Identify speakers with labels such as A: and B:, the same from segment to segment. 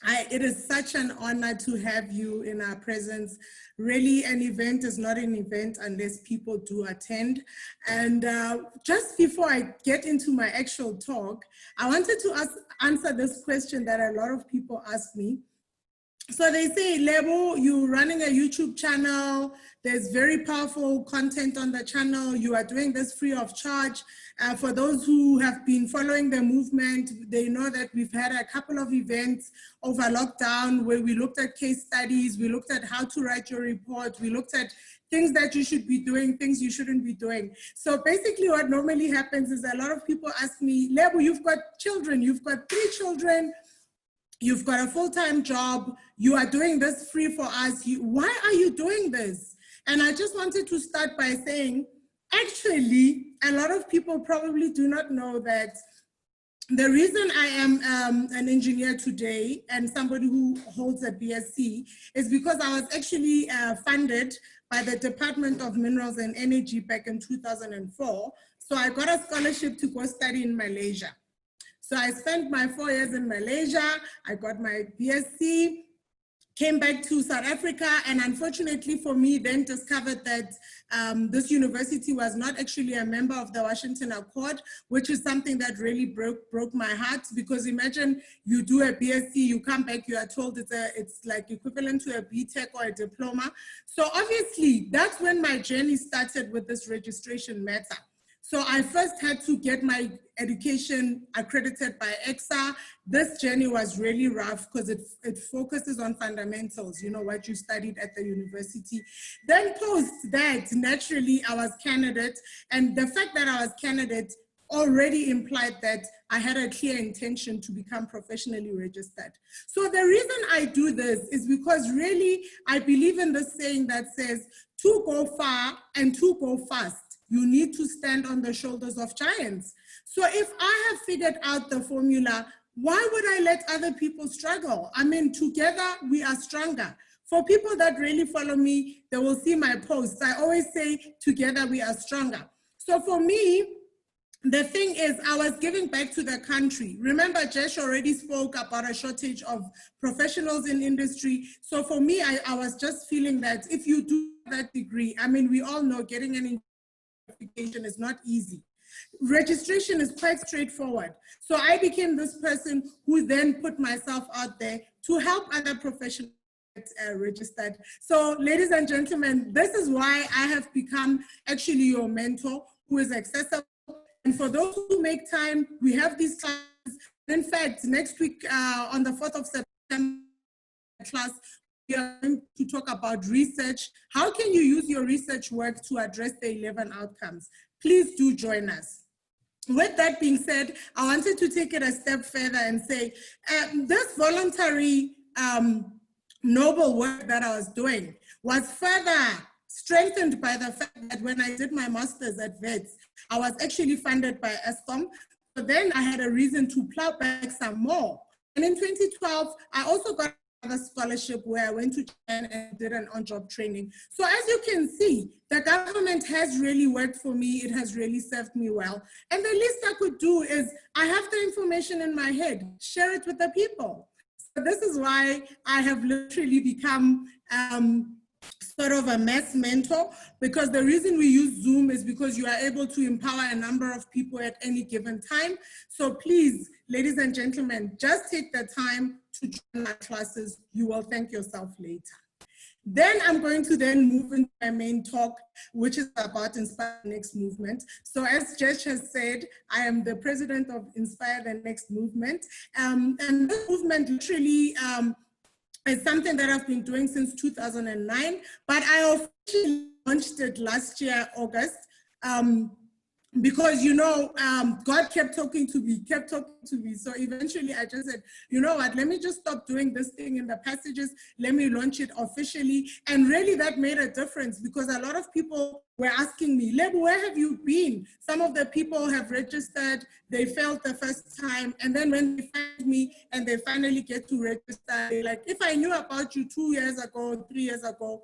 A: It is such an honor to have you in our presence. Really, an event is not an event unless people do attend. And just before I get into my actual talk, I wanted to answer this question that a lot of people ask me. So they say, Lebo, you're running a YouTube channel, there's very powerful content on the channel, you are doing this free of charge. For those who have been following the movement, they know that we've had a couple of events over lockdown where we looked at case studies, we looked at how to write your report, we looked at things that you should be doing, things you shouldn't be doing. So basically what normally happens is a lot of people ask me, Lebo, you've got children, you've got 3 children, you've got a full-time job, you are doing this free for us, why are you doing this? And I just wanted to start by saying, actually, a lot of people probably do not know that the reason I am an engineer today and somebody who holds a BSc is because I was actually funded by the Department of Minerals and Energy back in 2004. So I got a scholarship to go study in Malaysia. So I spent my 4 years in Malaysia, I got my BSc, came back to South Africa, and unfortunately for me, then discovered that this university was not actually a member of the Washington Accord, which is something that really broke my heart, because imagine you do a BSc, you come back, you are told it's like equivalent to a BTech or a diploma. So obviously, that's when my journey started with this registration matter. So I first had to get my education accredited by ECSA. This journey was really rough because it focuses on fundamentals, you know, what you studied at the university. Then post that, naturally, I was candidate. And the fact that I was candidate already implied that I had a clear intention to become professionally registered. So the reason I do this is because really, I believe in this saying that says, to go far and to go fast, you need to stand on the shoulders of giants. So if I have figured out the formula, why would I let other people struggle? I mean, together we are stronger. For people that really follow me, they will see my posts. I always say, together we are stronger. So for me, the thing is, I was giving back to the country. Remember, Jesh already spoke about a shortage of professionals in industry. So for me, I was just feeling that if you do that degree, I mean, we all know getting an certification is not easy. Registration is quite straightforward. So I became this person who then put myself out there to help other professionals get registered. So ladies and gentlemen, this is why I have become actually your mentor, who is accessible. And for those who make time, we have these classes. In fact, next week on the 4th of September class, we are going to talk about research. How can you use your research work to address the 11 outcomes? Please do join us. With that being said, I wanted to take it a step further and say, this voluntary noble work that I was doing was further strengthened by the fact that when I did my master's at VETS, I was actually funded by ESCOM. So then I had a reason to plow back some more. And in 2012, I also got a scholarship where I went to China and did an on-job training. So as you can see, the government has really worked for me. It has really served me well. And the least I could do is, I have the information in my head, share it with the people. So this is why I have literally become sort of a mass mentor, because the reason we use Zoom is because you are able to empower a number of people at any given time. So please, ladies and gentlemen, just take the time to join our classes. You will thank yourself later. Then I'm going to then move into my main talk, which is about Inspire the Next Movement. So as Jesh has said, I am the president of Inspire the Next Movement. And this movement literally it's something that I've been doing since 2009, but I officially launched it last year, August, because, you know, God kept talking to me. So eventually I just said, you know what, let me just stop doing this thing in the passages. Let me launch it officially. And really that made a difference, because a lot of people were asking me, Lebo, where have you been? Some of the people have registered, they failed the first time. And then when they find me and they finally get to register, they're like, if I knew about you 2 years ago, 3 years ago,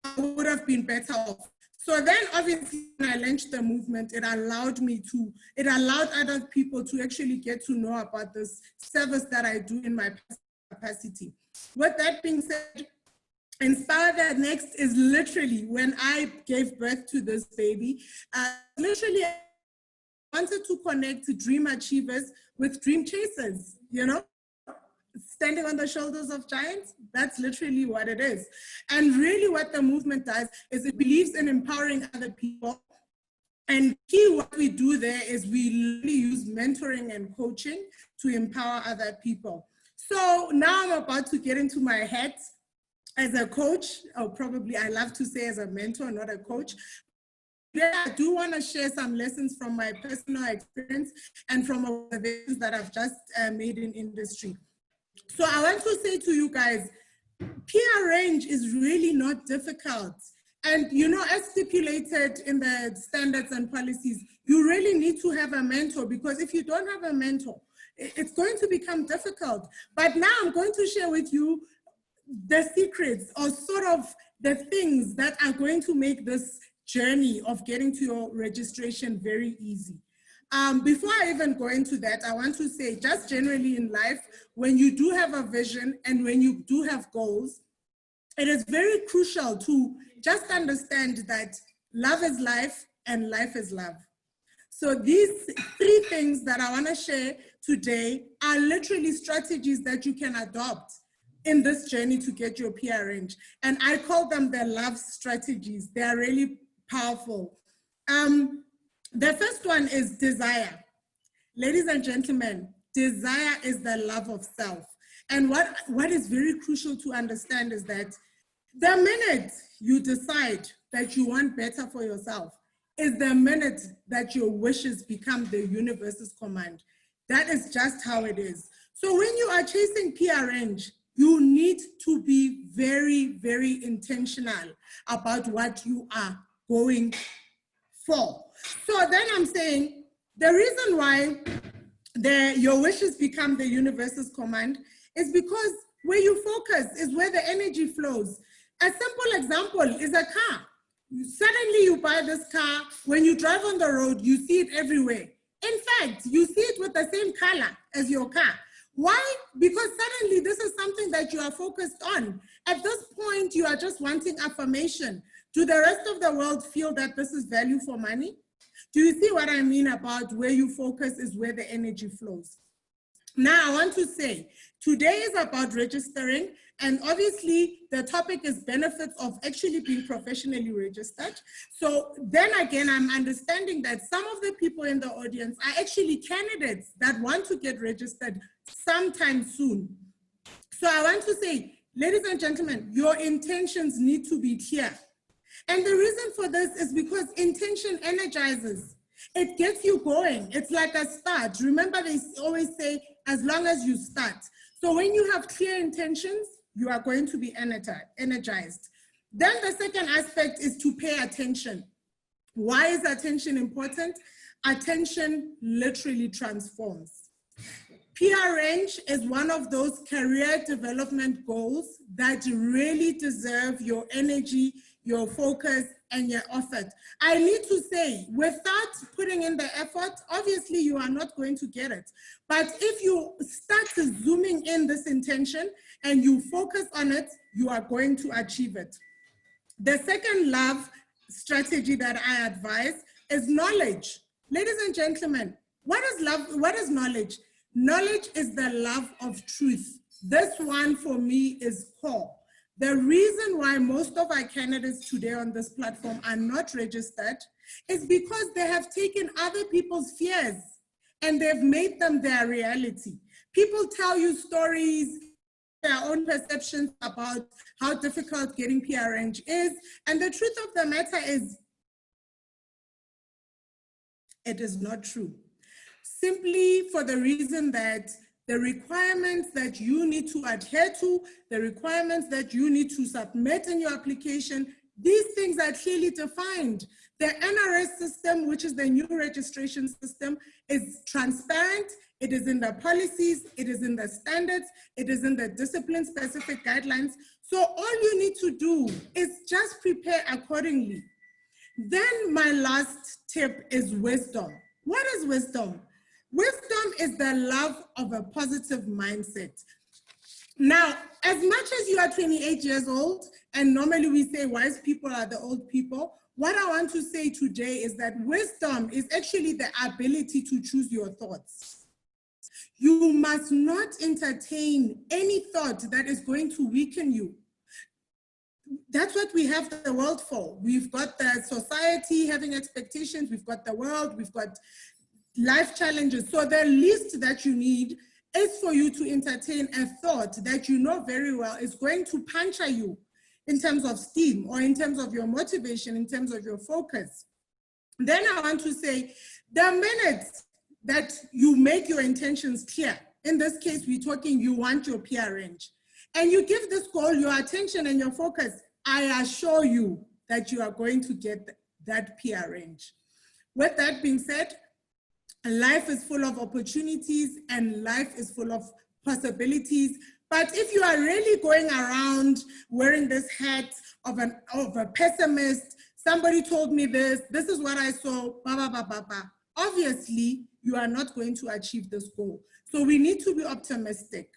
A: I would have been better off. So then obviously when I launched the movement, it allowed other people to actually get to know about this service that I do in my capacity. With that being said, Inspire That Next is literally when I gave birth to this baby, literally I wanted to connect dream achievers with dream chasers, you know? Standing on the shoulders of giants, that's literally what it is. And really what the movement does is it believes in empowering other people. And key what we do there is we really use mentoring and coaching to empower other people. So now I'm about to get into my hat as a coach, or probably I love to say as a mentor, not a coach. I do want to share some lessons from my personal experience and from observations that I've just made in industry. So I want to say to you guys, PR range is really not difficult. And you know, as stipulated in the standards and policies, you really need to have a mentor, because if you don't have a mentor, it's going to become difficult. But now I'm going to share with you the secrets, or sort of the things that are going to make this journey of getting to your registration very easy. Before I even go into that, I want to say just generally in life, when you do have a vision and when you do have goals, it is very crucial to just understand that love is life and life is love. So these 3 things that I want to share today are literally strategies that you can adopt in this journey to get your PR range. And I call them the love strategies. They are really powerful. The first one is desire. Ladies and gentlemen, desire is the love of self. And what is very crucial to understand is that the minute you decide that you want better for yourself is the minute that your wishes become the universe's command. That is just how it is. So when you are chasing PR range, you need to be very, very intentional about what you are going for. So then I'm saying the reason why your wishes become the universe's command is because where you focus is where the energy flows. A simple example is a car. Suddenly you buy this car, when you drive on the road, you see it everywhere. In fact, you see it with the same color as your car. Why? Because suddenly this is something that you are focused on. At this point, you are just wanting affirmation. Do the rest of the world feel that this is value for money? Do you see what I mean about where you focus is where the energy flows? Now, I want to say, today is about registering, and obviously the topic is benefits of actually being professionally registered. So then again, I'm understanding that some of the people in the audience are actually candidates that want to get registered sometime soon. So I want to say, ladies and gentlemen, your intentions need to be clear. And the reason for this is because intention energizes. It gets you going. It's like a start. Remember, they always say, as long as you start. So when you have clear intentions, you are going to be energized. Then the second aspect is to pay attention. Why is attention important? Attention literally transforms. PR range is one of those career development goals that really deserve your energy, your focus, and your effort. I need to say, without putting in the effort, obviously you are not going to get it. But if you start zooming in this intention and you focus on it, you are going to achieve it. The second love strategy that I advise is knowledge. Ladies and gentlemen, what is love? What is knowledge? Knowledge is the love of truth. This one for me is core. The reason why most of our candidates today on this platform are not registered is because they have taken other people's fears and they've made them their reality. People tell you stories, their own perceptions about how difficult getting PR range is. And the truth of the matter is, it is not true. Simply for the reason that the requirements that you need to adhere to, the requirements that you need to submit in your application, these things are clearly defined. The NRS system, which is the new registration system, is transparent. It is in the policies, it is in the standards, it is in the discipline-specific guidelines. So all you need to do is just prepare accordingly. Then my last tip is wisdom. What is wisdom? Wisdom is the love of a positive mindset. Now, as much as you are 28 years old, and normally we say wise people are the old people, what I want to say today is that wisdom is actually the ability to choose your thoughts. You must not entertain any thought that is going to weaken you. That's what we have the world for. We've got the society having expectations, we've got the world, we've got life challenges. So the least that you need is for you to entertain a thought that you know very well is going to puncture you in terms of steam or in terms of your motivation, in terms of your focus. Then I want to say, the minute that you make your intentions clear, in this case, we're talking you want your PR range, and you give this goal your attention and your focus, I assure you that you are going to get that PR range. With that being said, life is full of opportunities and life is full of possibilities. But if you are really going around wearing this hat of a pessimist, somebody told me this is what I saw, blah, blah, blah, blah. Obviously, you are not going to achieve this goal. So we need to be optimistic.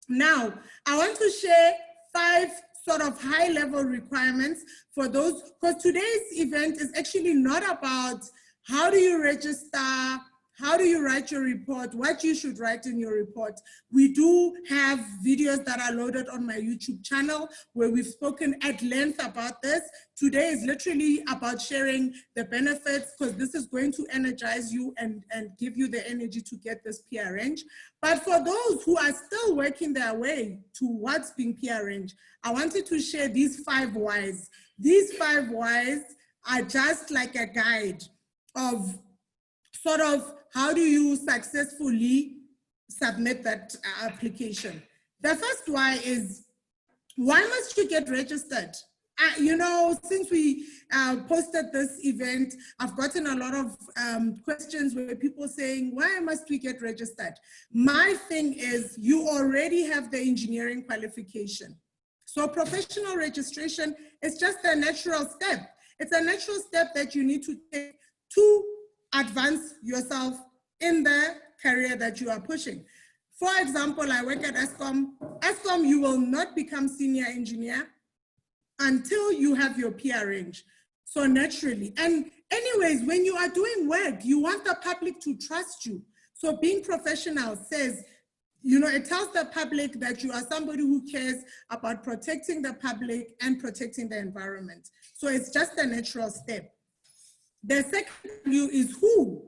A: Now, I want to share 5 sort of high-level requirements for those, because today's event is actually not about how do you register, how do you write your report, what you should write in your report. We do have videos that are loaded on my YouTube channel where we've spoken at length about this. Today is literally about sharing the benefits, because this is going to energize you and give you the energy to get this PR range. But for those who are still working their way towards being PR range, I wanted to share these 5 whys. These 5 whys are just like a guide of sort of how do you successfully submit that application. The first why is, why must you get registered? You know, since we posted this event, I've gotten a lot of questions where people saying, why must we get registered? My thing is, you already have the engineering qualification. So professional registration is just a natural step. It's a natural step that you need to take to advance yourself in the career that you are pushing. For example, I work at ESCOM. ESCOM, you will not become senior engineer until you have your PR range. So naturally, and anyways, when you are doing work, you want the public to trust you. So being professional says, you know, it tells the public that you are somebody who cares about protecting the public and protecting the environment. So it's just a natural step. The second view is who.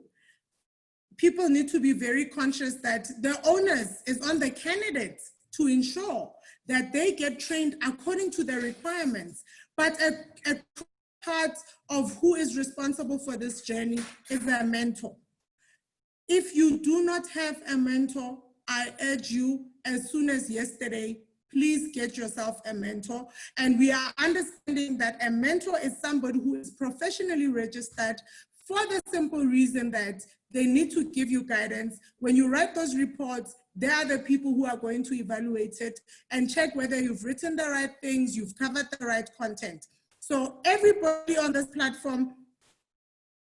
A: People need to be very conscious that the onus is on the candidates to ensure that they get trained according to the requirements. But a part of who is responsible for this journey is a mentor. If you do not have a mentor, I urge you, as soon as yesterday, please get yourself a mentor. And we are understanding that a mentor is somebody who is professionally registered for the simple reason that they need to give you guidance. When you write those reports, they are the people who are going to evaluate it and check whether you've written the right things, you've covered the right content. So everybody on this platform,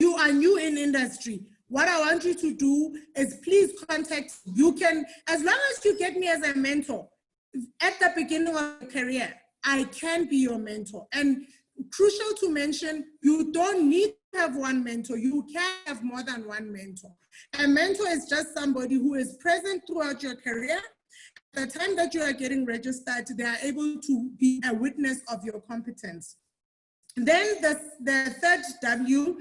A: you are new in industry. What I want you to do is please contact, you can, as long as you get me as a mentor, at the beginning of your career, I can be your mentor. And crucial to mention, you don't need to have one mentor. You can have more than one mentor. A mentor is just somebody who is present throughout your career. At the time that you are getting registered, they are able to be a witness of your competence. Then the third W,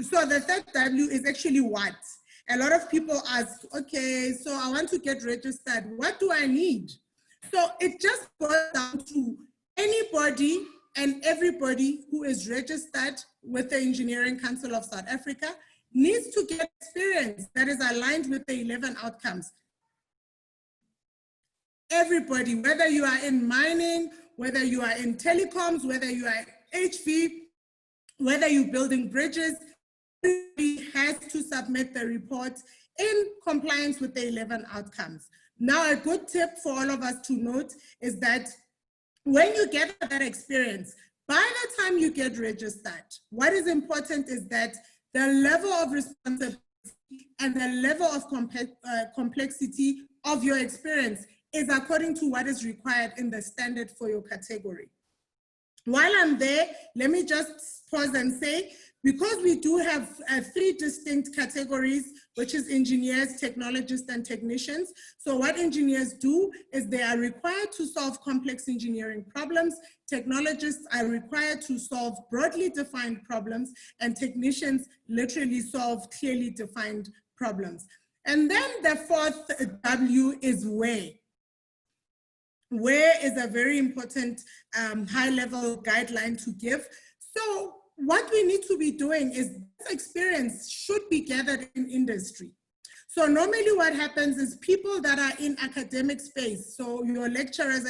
A: so the third W is actually what? A lot of people ask, okay, so I want to get registered. What do I need? So it just boils down to anybody and everybody who is registered with the Engineering Council of South Africa needs to get experience that is aligned with the 11 outcomes. Everybody, whether you are in mining, whether you are in telecoms, whether you are HV, whether you're building bridges, everybody has to submit the report in compliance with the 11 outcomes. Now, a good tip for all of us to note is that when you get that experience, by the time you get registered, what is important is that the level of responsibility and the level of complexity of your experience is according to what is required in the standard for your category. While I'm there, let me just pause and say, because we do have 3 distinct categories, which is engineers, technologists, and technicians. So what engineers do is they are required to solve complex engineering problems. Technologists are required to solve broadly defined problems, and technicians literally solve clearly defined problems. And then the 4th W is where. Where is a very important high-level guideline to give. So what we need to be doing is this experience should be gathered in industry. So normally what happens is people that are in academic space, so your lecturers,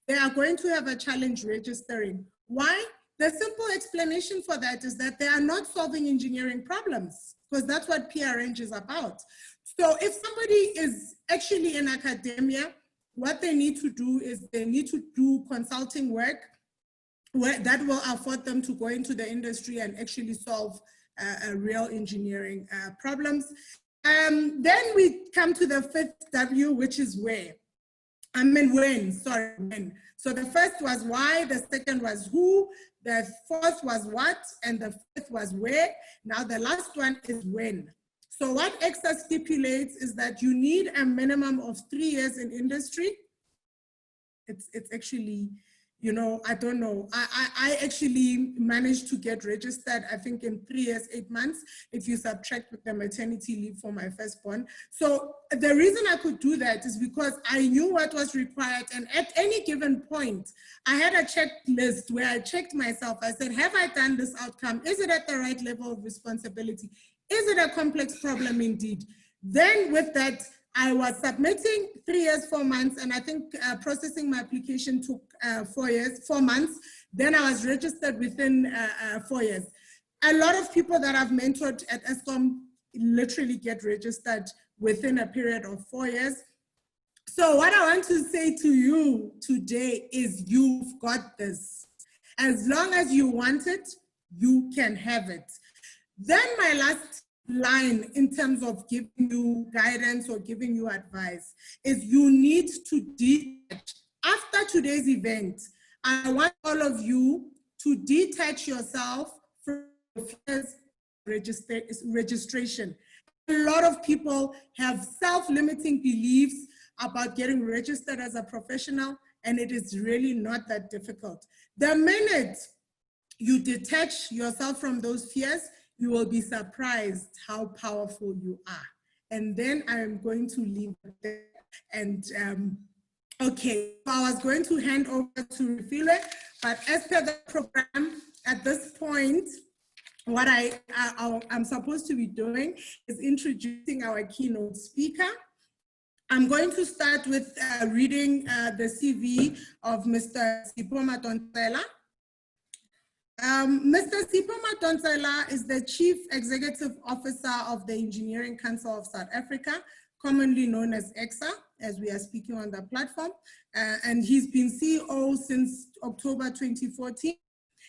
A: they are going to have a challenge registering. Why? The simple explanation for that is that they are not solving engineering problems, because that's what PRNG is about. So if somebody is actually in academia, what they need to do is they need to do consulting work that will afford them to go into the industry and actually solve real engineering problems. Then we come to the 5th W, which is where. When. So the first was why, the second was who, the 4th was what, and the 5th was where. Now the last one is when. So what ECSA stipulates is that you need a minimum of 3 years in industry. It's actually, you know, I don't know. I actually managed to get registered, I think in 3 years, 8 months, if you subtract the maternity leave for my firstborn. So the reason I could do that is because I knew what was required. And at any given point, I had a checklist where I checked myself. I said, have I done this outcome? Is it at the right level of responsibility? Is it a complex problem indeed? Then with that, I was submitting 3 years, 4 months, and I think processing my application took 4 months. Then I was registered within 4 years. A lot of people that I've mentored at ESCOM literally get registered within a period of 4 years. So what I want to say to you today is you've got this. As long as you want it, you can have it. Then my last line in terms of giving you guidance or giving you advice is you need to detach. After today's event, I want all of you to detach yourself from registration. A lot of people have self-limiting beliefs about getting registered as a professional, and it is really not that difficult. The minute you detach yourself from those fears, you will be surprised how powerful you are. And then I am going to leave it there. And okay, so I was going to hand over to Refile, but as per the program, at this point, what I'm supposed to be doing is introducing our keynote speaker. I'm going to start with reading the CV of Mr. Sipho Madonsela. Mr. Sipho Madonsela is the Chief Executive Officer of the Engineering Council of South Africa, commonly known as ECSA, as we are speaking on the platform. And he's been CEO since October 2014.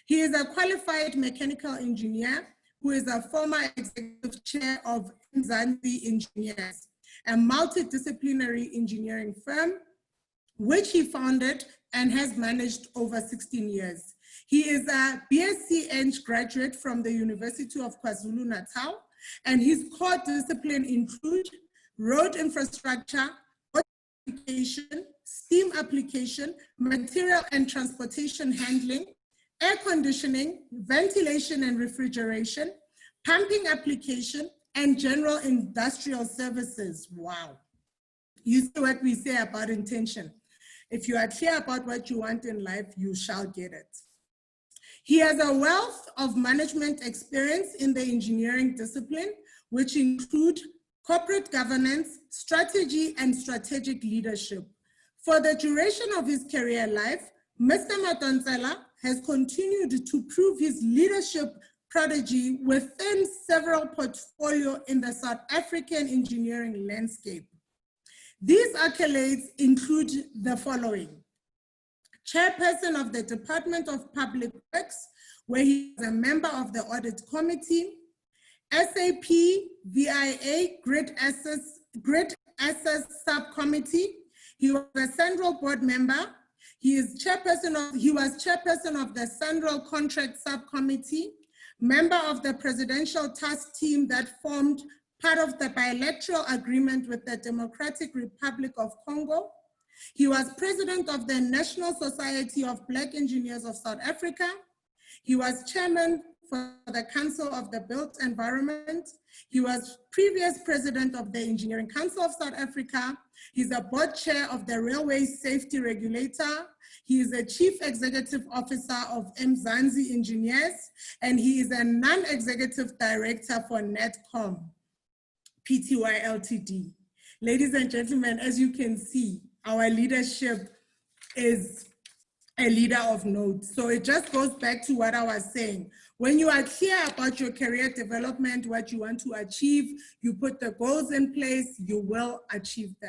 A: He is a qualified mechanical engineer who is a former executive chair of Mzansi Engineers, a multidisciplinary engineering firm, which he founded and has managed over 16 years. He is a BSc Eng graduate from the University of KwaZulu-Natal, and his core discipline include road infrastructure, application, steam application, material and transportation handling, air conditioning, ventilation and refrigeration, pumping application, and general industrial services. Wow. You see what we say about intention. If you are clear about what you want in life, you shall get it. He has a wealth of management experience in the engineering discipline, which include corporate governance, strategy, and strategic leadership. For the duration of his career life, Mr. Madonsela has continued to prove his leadership prodigy within several portfolios in the South African engineering landscape. These accolades include the following: Chairperson of the Department of Public Works, where he is a member of the Audit Committee, SAP VIA Grid Access Subcommittee, He was a Central Board member. He was chairperson of the Central Contract Subcommittee, member of the Presidential Task Team that formed part of the bilateral agreement with the Democratic Republic of Congo. He was president of the National Society of Black Engineers of South Africa. He was chairman for the Council of the Built Environment. He was previous president of the Engineering Council of South Africa. He's a board chair of the Railway Safety Regulator. He is a chief executive officer of Mzansi Engineers, and he is a non-executive director for Netcom, Pty Ltd. Ladies and gentlemen, as you can see, our leadership is a leader of note. So it just goes back to what I was saying. When you are clear about your career development, what you want to achieve, you put the goals in place, you will achieve them.